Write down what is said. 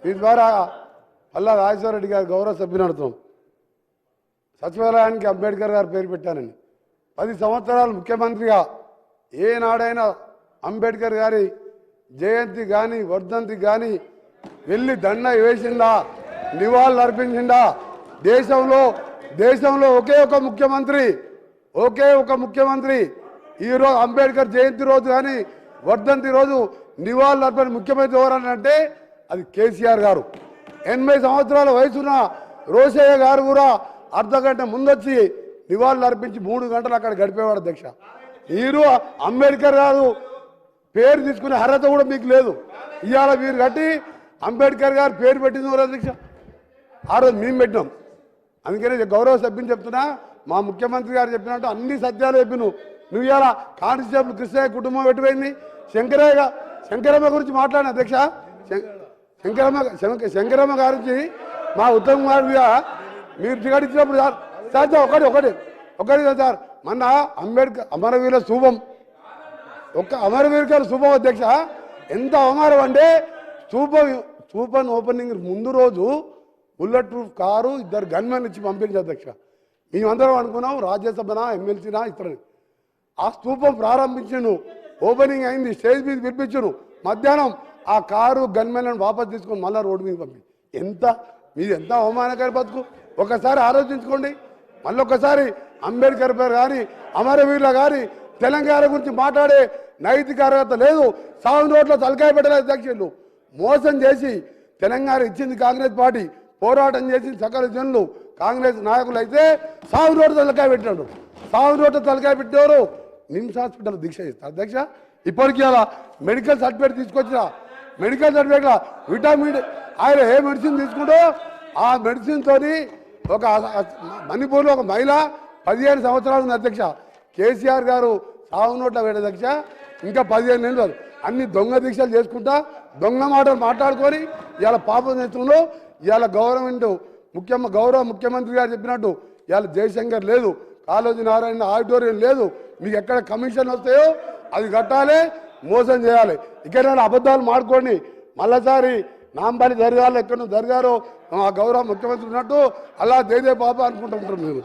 మీ ద్వారా పల్లా రాజేశ్వర రెడ్డి గారు గౌరవ సభ్యుని అడుగుతాం. సచివాలయానికి అంబేద్కర్ గారు పేరు పెట్టానని 10 సంవత్సరాలు ముఖ్యమంత్రిగా ఏనాడైనా అంబేద్కర్ గారి జయంతి కానీ వర్ధంతి కానీ వెళ్ళి దండ వేసిందా, నివాళులు అర్పించిందా? దేశంలో ఒకే ఒక ముఖ్యమంత్రి ఈరోజు అంబేద్కర్ జయంతి రోజు కానీ వర్ధంతి రోజు నివాళులు అర్పణ ముఖ్యమంత్రి ఎవరని అంటే అది కేసీఆర్ గారు. 80 సంవత్సరాల వయసున్న రోషయ్య గారు కూడా అర్ధగంట ముందొచ్చి నివాళులు అర్పించి 3 గంటలు అక్కడ గడిపేవాడు అధ్యక్ష. మీరు అంబేద్కర్ గారు పేరు తీసుకునే అర్హత కూడా మీకు లేదు. ఇవాళ మీరు కట్టి అంబేద్కర్ గారు పేరు పెట్టింది ఎవరు అధ్యక్ష? ఆ రోజు మేము పెట్టినాం. అందుకనే గౌరవ సభ్యుని చెప్తున్నా, మా ముఖ్యమంత్రి గారు చెప్పినట్టు అన్ని సత్యాలు చెప్పిను. నువ్వు ఇవాళ కానిస్టేబుల్ కృష్ణయ్య కుటుంబం పెట్టిపోయింది. శంకరమ్మ గురించి మాట్లాడిన అధ్యక్ష. శంకరమ్మ గారించి మా ఉత్తమ్ కుమార్ మీద మీరు టికెట్ ఇచ్చినప్పుడు సార్ ఒకటి సార్ మొన్న అంబేద్కర్ అమరవీరుల శుభం అమరవీరుల శుభం అధ్యక్ష. ఎంత అవమానం అంటే స్థూపం ఓపెనింగ్ ముందు రోజు బుల్లెట్ ప్రూఫ్ కారు 2 గన్మెన్ ఇచ్చి పంపించారు అధ్యక్ష. మేమందరం అనుకున్నాం రాజ్యసభనా ఎమ్మెల్సీనా ఇతరని. ఆ స్థూపం ప్రారంభించను, ఓపెనింగ్ అయింది, స్టేజ్ మీద పిలిపించను. మధ్యాహ్నం ఆ కారు గన్మెన్లను వాపస్ తీసుకొని మళ్ళీ రోడ్డు మీద పంపి మీది ఎంత అవమానకర బతుకు ఒకసారి ఆలోచించుకోండి. మళ్ళొకసారి అంబేద్కర్ పేరు కానీ అమరవీరుల కానీ తెలంగాణ గురించి మాట్లాడే నైతిక అర్హత లేదు. సాగు రోడ్లో తలకాయ పెట్టలేదు అధ్యక్షులు. మోసం చేసి తెలంగాణ ఇచ్చింది కాంగ్రెస్ పార్టీ, పోరాటం చేసి సకల జనులు కాంగ్రెస్ నాయకులు అయితే సాగు రోడ్డు తలకాయ పెట్టాడు. సాగు రోడ్డు తలకాయ పెట్టేవారు నిమ్స్ హాస్పిటల్ దీక్ష చేస్తారు అధ్యక్ష. ఇప్పటికీ అలా మెడికల్ సర్టిఫికేట్ తీసుకొచ్చిన మెడికల్ సర్టిఫికేట్ విటమిన్ ఆయన ఏ మెడిసిన్ తీసుకుంటో ఆ మెడిసిన్తో ఒక మణిపూర్లో ఒక మహిళ 15 సంవత్సరాలు ఉంది అధ్యక్ష. కేసీఆర్ గారు సాగు నోట్ల వేడ అధ్యక్ష. ఇంకా 15 ఏళ్ళు అన్ని దొంగ దీక్షలు చేసుకుంటా దొంగ మాటలు మాట్లాడుకొని ఇవాళ పాపం నేతృత్వంలో ఇవాళ గౌరవ ముఖ్యమంత్రి గారు చెప్పినట్టు ఇవాళ జయశంకర్ లేదు, కాళోజీ నారాయణ ఆడిటోరియం లేదు. మీకు ఎక్కడ కమిషన్ వస్తాయో అది కట్టాలి, మోసం చేయాలి. ఇక్కడ అబద్ధాలు మాడుకోండి. మళ్ళీసారి నాంపల్లి దర్గాలో ఎక్కడ దర్గారో గౌరవ ముఖ్యమంత్రి ఉన్నట్టు అలా దేదే బాబా అనుకుంటుంటారు మీరు.